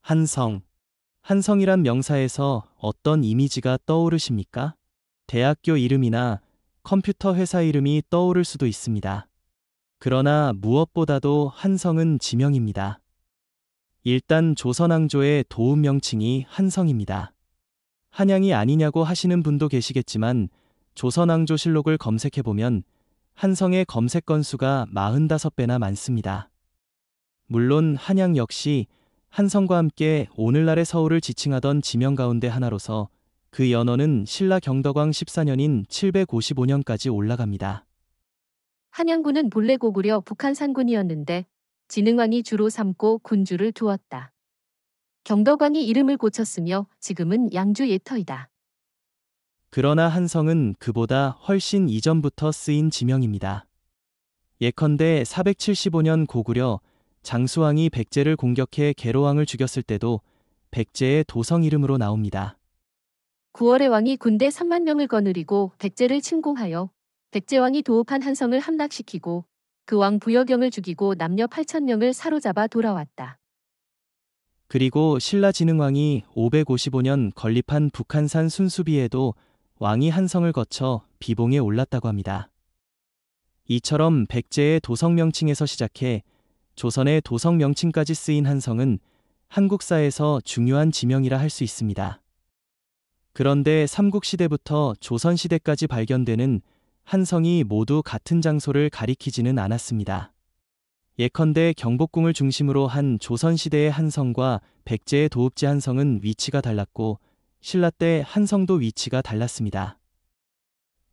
한성. 한성이란 명사에서 어떤 이미지가 떠오르십니까? 대학교 이름이나 컴퓨터 회사 이름이 떠오를 수도 있습니다. 그러나 무엇보다도 한성은 지명입니다. 일단 조선왕조의 도읍 명칭이 한성입니다. 한양이 아니냐고 하시는 분도 계시겠지만 조선왕조실록을 검색해보면 한성의 검색 건수가 45배나 많습니다. 물론 한양 역시 한성과 함께 오늘날의 서울을 지칭하던 지명 가운데 하나로서 그 연원은 신라 경덕왕 14년인 755년까지 올라갑니다. 한양군은 본래 고구려 북한산군이었는데 진흥왕이 주로 삼고 군주를 두었다. 경덕왕이 이름을 고쳤으며 지금은 양주 예터이다. 그러나 한성은 그보다 훨씬 이전부터 쓰인 지명입니다. 예컨대 475년 고구려 장수왕이 백제를 공격해 계로왕을 죽였을 때도 백제의 도성 이름으로 나옵니다. 9월의 왕이 군대 3만 명을 거느리고 백제를 침공하여 백제왕이 도읍한 한성을 함락시키고 그 왕 부여경을 죽이고 남녀 8천 명을 사로잡아 돌아왔다. 그리고 신라 진흥왕이 555년 건립한 북한산 순수비에도 왕이 한성을 거쳐 비봉에 올랐다고 합니다. 이처럼 백제의 도성 명칭에서 시작해 조선의 도성 명칭까지 쓰인 한성은 한국사에서 중요한 지명이라 할 수 있습니다. 그런데 삼국시대부터 조선시대까지 발견되는 한성이 모두 같은 장소를 가리키지는 않았습니다. 예컨대 경복궁을 중심으로 한 조선시대의 한성과 백제의 도읍지 한성은 위치가 달랐고 신라 때 한성도 위치가 달랐습니다.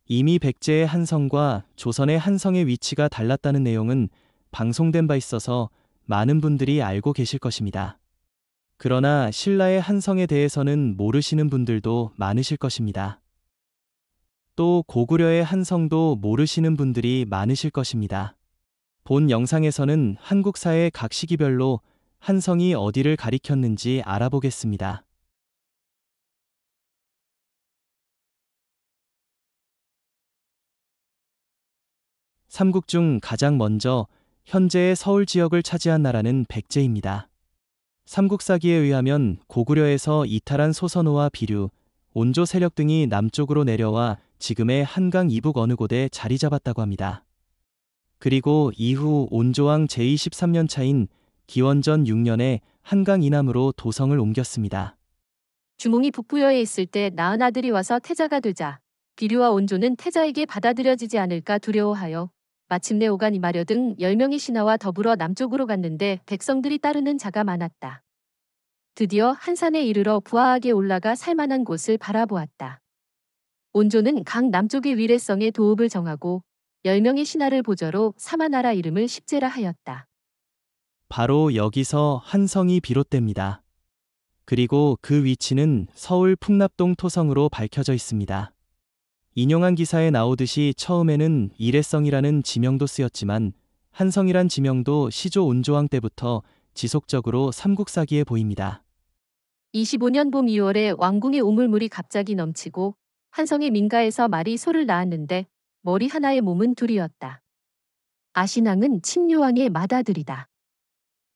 이미 백제의 한성과 조선의 한성의 위치가 달랐다는 내용은 방송된 바 있어서 많은 분들이 알고 계실 것입니다. 그러나 신라의 한성에 대해서는 모르시는 분들도 많으실 것입니다. 또 고구려의 한성도 모르시는 분들이 많으실 것입니다. 본 영상에서는 한국사의 각 시기별로 한성이 어디를 가리켰는지 알아보겠습니다. 삼국 중 가장 먼저 현재의 서울 지역을 차지한 나라는 백제입니다. 삼국사기에 의하면 고구려에서 이탈한 소선호와 비류, 온조 세력 등이 남쪽으로 내려와 지금의 한강 이북 어느 곳에 자리 잡았다고 합니다. 그리고 이후 온조왕 제23년 차인 기원전 6년에 한강 이남으로 도성을 옮겼습니다. 주몽이 북부여에 있을 때 낳은 아들이 와서 태자가 되자 비류와 온조는 태자에게 받아들여지지 않을까 두려워하여 마침내 오간 이마려 등 10명의 신하와 더불어 남쪽으로 갔는데 백성들이 따르는 자가 많았다. 드디어 한산에 이르러 부하하게 올라가 살만한 곳을 바라보았다. 온조는 강 남쪽의 위례성에 도읍을 정하고 10명의 신하를 보저로 사마나라 이름을 십제라 하였다. 바로 여기서 한성이 비롯됩니다. 그리고 그 위치는 서울 풍납동 토성으로 밝혀져 있습니다. 인용한 기사에 나오듯이 처음에는 이래성이라는 지명도 쓰였지만 한성이란 지명도 시조 온조왕 때부터 지속적으로 삼국사기에 보입니다. 25년 봄 2월에 왕궁의 우물물이 갑자기 넘치고 한성의 민가에서 말이 소를 낳았는데 머리 하나의 몸은 둘이었다. 아신왕은 침류왕의 맏아들이다.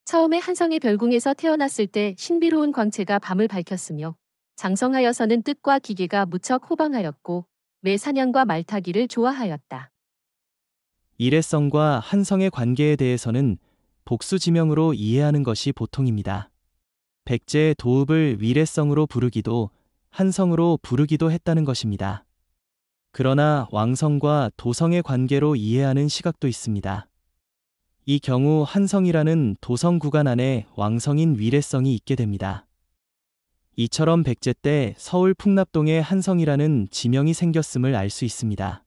처음에 한성의 별궁에서 태어났을 때 신비로운 광채가 밤을 밝혔으며 장성하여서는 뜻과 기계가 무척 호방하였고 매 사냥과 말타기를 좋아하였다. 이래성과 한성의 관계에 대해서는 복수 지명으로 이해하는 것이 보통입니다. 백제의 도읍을 위례성으로 부르기도 한성으로 부르기도 했다는 것입니다. 그러나 왕성과 도성의 관계로 이해하는 시각도 있습니다. 이 경우 한성이라는 도성 구간 안에 왕성인 위례성이 있게 됩니다. 이처럼 백제 때 서울 풍납동에 한성이라는 지명이 생겼음을 알 수 있습니다.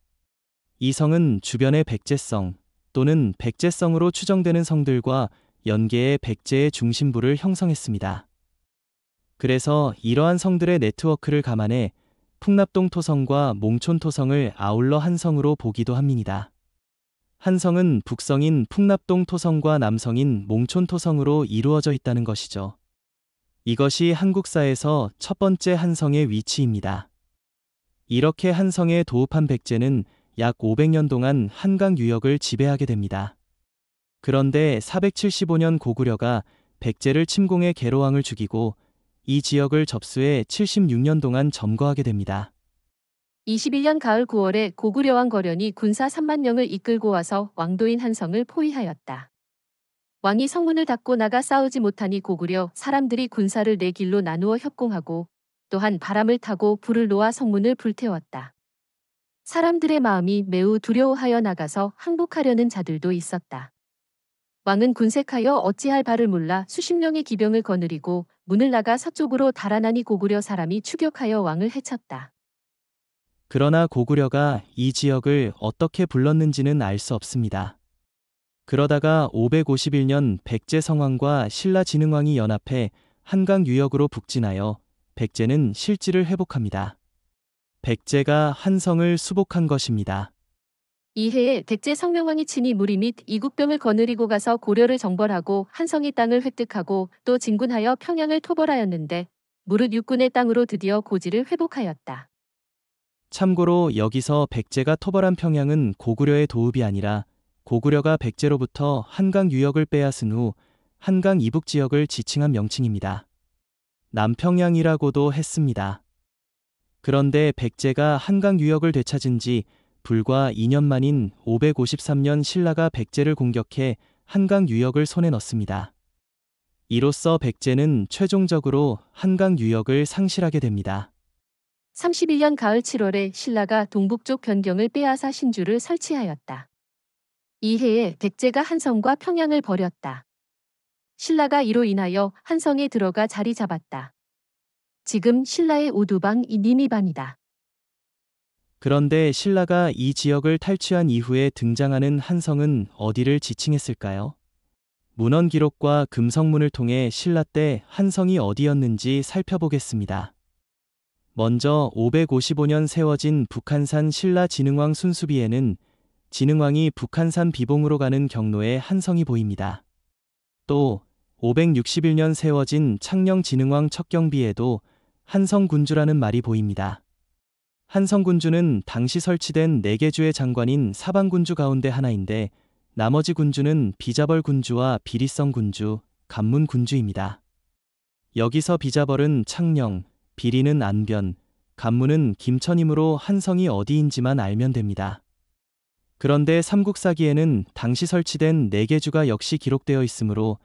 이 성은 주변의 백제성 또는 백제성으로 추정되는 성들과 연계해 백제의 중심부를 형성했습니다. 그래서 이러한 성들의 네트워크를 감안해 풍납동 토성과 몽촌 토성을 아울러 한성으로 보기도 합니다. 한성은 북성인 풍납동 토성과 남성인 몽촌 토성으로 이루어져 있다는 것이죠. 이것이 한국사에서 첫 번째 한성의 위치입니다. 이렇게 한성에 도읍한 백제는 약 500년 동안 한강 유역을 지배하게 됩니다. 그런데 475년 고구려가 백제를 침공해 계로왕을 죽이고 이 지역을 접수해 76년 동안 점거하게 됩니다. 21년 가을 9월에 고구려왕 거련이 군사 3만 명을 이끌고 와서 왕도인 한성을 포위하였다. 왕이 성문을 닫고 나가 싸우지 못하니 고구려 사람들이 군사를 네 길로 나누어 협공하고 또한 바람을 타고 불을 놓아 성문을 불태웠다. 사람들의 마음이 매우 두려워하여 나가서 항복하려는 자들도 있었다. 왕은 군색하여 어찌할 바를 몰라 수십 명의 기병을 거느리고 문을 나가 서쪽으로 달아나니 고구려 사람이 추격하여 왕을 해쳤다. 그러나 고구려가 이 지역을 어떻게 불렀는지는 알 수 없습니다. 그러다가 551년 백제 성왕과 신라 진흥왕이 연합해 한강 유역으로 북진하여 백제는 실지를 회복합니다. 백제가 한성을 수복한 것입니다. 이해에 백제 성명왕이 친히 무리 및 이국병을 거느리고 가서 고려를 정벌하고 한성의 땅을 획득하고 또 진군하여 평양을 토벌하였는데 무릇 육군의 땅으로 드디어 고지를 회복하였다. 참고로 여기서 백제가 토벌한 평양은 고구려의 도읍이 아니라 고구려가 백제로부터 한강 유역을 빼앗은 후 한강 이북 지역을 지칭한 명칭입니다. 남평양이라고도 했습니다. 그런데 백제가 한강 유역을 되찾은 지 불과 2년 만인 553년 신라가 백제를 공격해 한강 유역을 손에 넣습니다. 이로써 백제는 최종적으로 한강 유역을 상실하게 됩니다. 31년 가을 7월에 신라가 동북쪽 변경을 빼앗아 신주를 설치하였다. 이해에 백제가 한성과 평양을 버렸다. 신라가 이로 인하여 한성에 들어가 자리 잡았다. 지금 신라의 오두방이 니미반이다. 그런데 신라가 이 지역을 탈취한 이후에 등장하는 한성은 어디를 지칭했을까요? 문헌 기록과 금성문을 통해 신라 때 한성이 어디였는지 살펴보겠습니다. 먼저 555년 세워진 북한산 신라 진흥왕 순수비에는 진흥왕이 북한산 비봉으로 가는 경로에 한성이 보입니다. 또 561년 세워진 창녕 진흥왕 척경비에도 한성군주라는 말이 보입니다. 한성군주는 당시 설치된 4개 주의 장관인 사방군주 가운데 하나인데 나머지 군주는 비자벌 군주와 비리성 군주, 간문 군주입니다. 여기서 비자벌은 창녕, 비리는 안변, 간문은 김천이므로 한성이 어디인지만 알면 됩니다. 그런데 삼국사기에는 당시 설치된 4개 주가 역시 기록되어 있으므로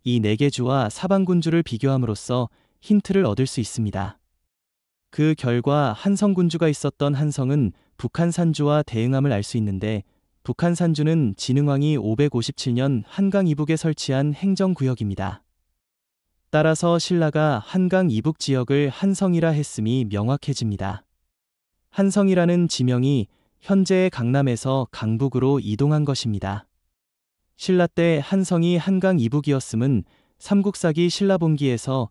이 4개 주와 사방군주를 비교함으로써 힌트를 얻을 수 있습니다. 그 결과 한성군주가 있었던 한성은 북한산주와 대응함을 알 수 있는데 북한산주는 진흥왕이 557년 한강 이북에 설치한 행정구역입니다. 따라서 신라가 한강 이북 지역을 한성이라 했음이 명확해집니다. 한성이라는 지명이 현재의 강남에서 강북으로 이동한 것입니다. 신라 때 한성이 한강 이북이었음은 삼국사기 신라본기에서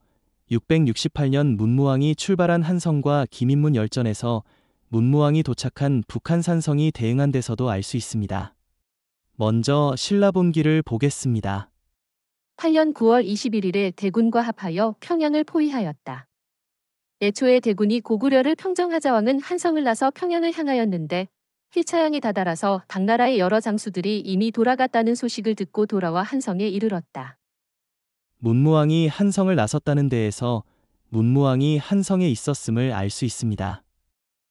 668년 문무왕이 출발한 한성과 김인문 열전에서 문무왕이 도착한 북한산성이 대응한 데서도 알 수 있습니다. 먼저 신라본기를 보겠습니다. 8년 9월 21일에 대군과 합하여 평양을 포위하였다. 애초에 대군이 고구려를 평정하자 왕은 한성을 나서 평양을 향하였는데 힐차양에 다다라서 당나라의 여러 장수들이 이미 돌아갔다는 소식을 듣고 돌아와 한성에 이르렀다. 문무왕이 한성을 나섰다는 데에서 문무왕이 한성에 있었음을 알 수 있습니다.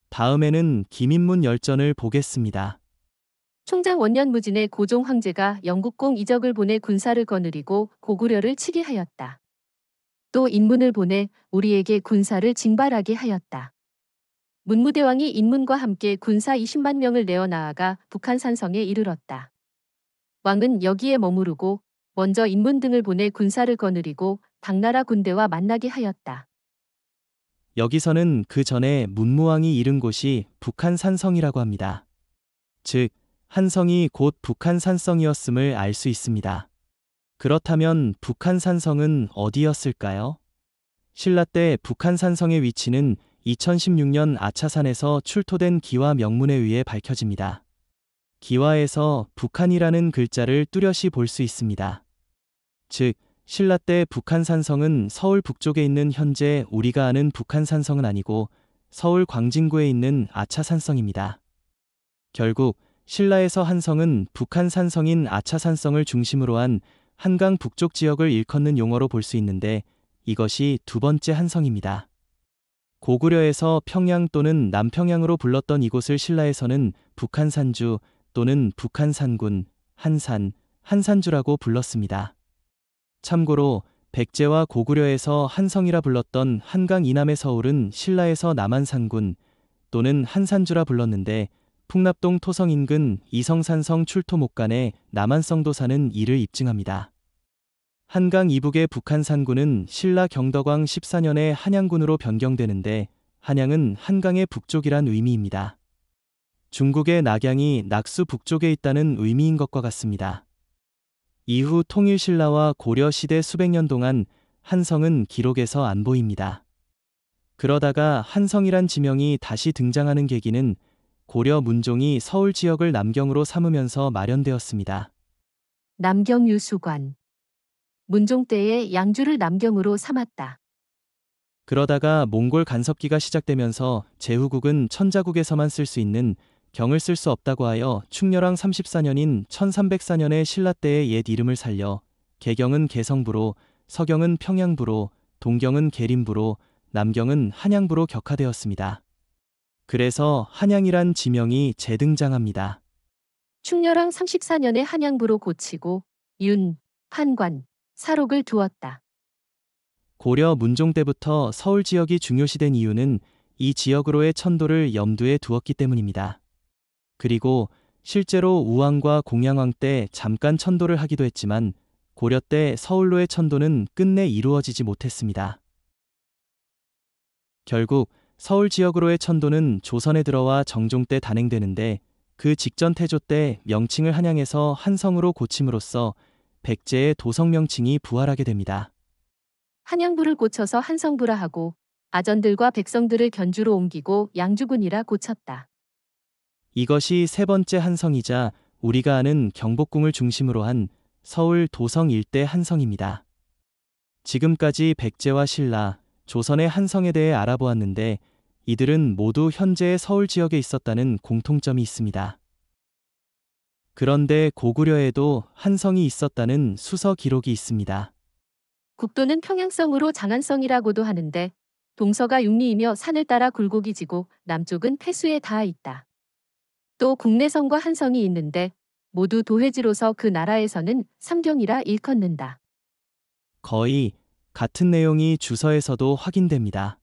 다음에는 김인문 열전을 보겠습니다. 총장 원년무진의 고종 황제가 영국공 이적을 보내 군사를 거느리고 고구려를 치게 하였다. 또 인문을 보내 우리에게 군사를 징발하게 하였다. 문무대왕이 인문과 함께 군사 20만 명을 내어 나아가 북한산성에 이르렀다. 왕은 여기에 머무르고 먼저 인문 등을 보내 군사를 거느리고 당나라 군대와 만나게 하였다. 여기서는 그 전에 문무왕이 이른 곳이 북한산성이라고 합니다. 즉, 한성이 곧 북한산성이었음을 알 수 있습니다. 그렇다면 북한산성은 어디였을까요? 신라 때 북한산성의 위치는 2016년 아차산에서 출토된 기와 명문에 의해 밝혀집니다. 기와에서 북한이라는 글자를 뚜렷이 볼 수 있습니다. 즉, 신라 때 북한산성은 서울 북쪽에 있는 현재 우리가 아는 북한산성은 아니고 서울 광진구에 있는 아차산성입니다. 결국 신라에서 한성은 북한산성인 아차산성을 중심으로 한 한강 북쪽 지역을 일컫는 용어로 볼 수 있는데 이것이 두 번째 한성입니다. 고구려에서 평양 또는 남평양으로 불렀던 이곳을 신라에서는 북한산주 또는 북한산군, 한산, 한산주라고 불렀습니다. 참고로 백제와 고구려에서 한성이라 불렀던 한강 이남의 서울은 신라에서 남한산군 또는 한산주라 불렀는데 풍납동 토성 인근 이성산성 출토목간에 남한성도사는 이를 입증합니다. 한강 이북의 북한산군은 신라 경덕왕 14년에 한양군으로 변경되는데 한양은 한강의 북쪽이란 의미입니다. 중국의 낙양이 낙수 북쪽에 있다는 의미인 것과 같습니다. 이후 통일신라와 고려시대 수백 년 동안 한성은 기록에서 안 보입니다. 그러다가 한성이란 지명이 다시 등장하는 계기는 고려 문종이 서울 지역을 남경으로 삼으면서 마련되었습니다. 남경유수관. 문종 때에 양주를 남경으로 삼았다. 그러다가 몽골 간섭기가 시작되면서 제후국은 천자국에서만 쓸 수 있는 경을 쓸 수 없다고 하여 충렬왕 34년인 1304년에 신라 때의 옛 이름을 살려 개경은 개성부로, 서경은 평양부로, 동경은 계림부로, 남경은 한양부로 격하되었습니다. 그래서 한양이란 지명이 재등장합니다. 충렬왕 34년에 한양부로 고치고 윤, 판관, 사록을 두었다. 고려 문종 때부터 서울 지역이 중요시된 이유는 이 지역으로의 천도를 염두에 두었기 때문입니다. 그리고 실제로 우왕과 공양왕 때 잠깐 천도를 하기도 했지만 고려 때 서울로의 천도는 끝내 이루어지지 못했습니다. 결국 서울 지역으로의 천도는 조선에 들어와 정종 때 단행되는데 그 직전 태조 때 명칭을 한양에서 한성으로 고침으로써 백제의 도성 명칭이 부활하게 됩니다. 한양부를 고쳐서 한성부라 하고 아전들과 백성들을 견주로 옮기고 양주군이라 고쳤다. 이것이 세 번째 한성이자 우리가 아는 경복궁을 중심으로 한 서울 도성 일대 한성입니다. 지금까지 백제와 신라, 조선의 한성에 대해 알아보았는데 이들은 모두 현재의 서울 지역에 있었다는 공통점이 있습니다. 그런데 고구려에도 한성이 있었다는 수서 기록이 있습니다. 국도는 평양성으로 장안성이라고도 하는데 동서가 육리이며 산을 따라 굴곡이 지고 남쪽은 폐수에 닿아 있다. 또 국내성과 한성이 있는데 모두 도회지로서 그 나라에서는 삼경이라 일컫는다. 거의 같은 내용이 주서에서도 확인됩니다.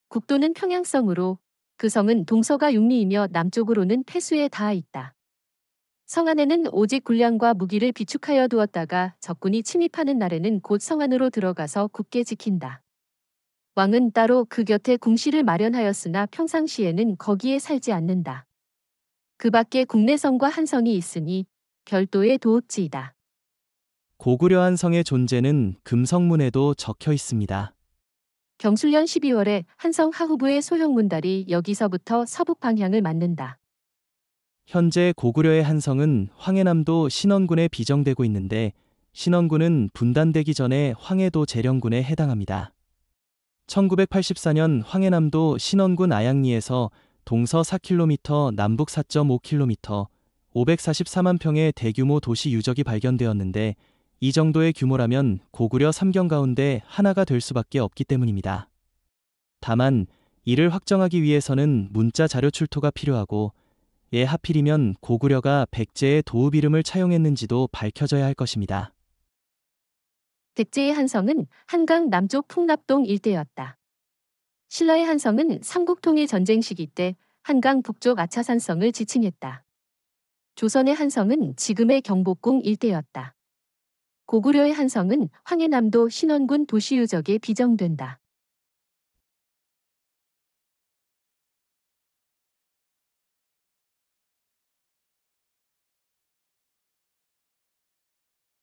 국도는 평양성으로 그 성은 동서가 육리이며 남쪽으로는 폐수에 닿아 있다. 성 안에는 오직 군량과 무기를 비축하여 두었다가 적군이 침입하는 날에는 곧 성 안으로 들어가서 굳게 지킨다. 왕은 따로 그 곁에 궁실을 마련하였으나 평상시에는 거기에 살지 않는다. 그 밖에 국내성과 한성이 있으니 별도의 도읍지이다. 고구려 한성의 존재는 금성문에도 적혀 있습니다. 경술년 12월에 한성 하후부의 소형문달이 여기서부터 서북 방향을 맞는다. 현재 고구려의 한성은 황해남도 신원군에 비정되고 있는데 신원군은 분단되기 전에 황해도 재령군에 해당합니다. 1984년 황해남도 신원군 아양리에서 동서 4km, 남북 4.5km, 544만 평의 대규모 도시 유적이 발견되었는데 이 정도의 규모라면 고구려 3경 가운데 하나가 될 수밖에 없기 때문입니다. 다만 이를 확정하기 위해서는 문자 자료 출토가 필요하고 하필이면 고구려가 백제의 도읍 이름을 차용했는지도 밝혀져야 할 것입니다. 백제의 한성은 한강 남쪽 풍납동 일대였다. 신라의 한성은 삼국통일 전쟁 시기 때 한강 북쪽 아차산성을 지칭했다. 조선의 한성은 지금의 경복궁 일대였다. 고구려의 한성은 황해남도 신원군 도시유적에 비정된다.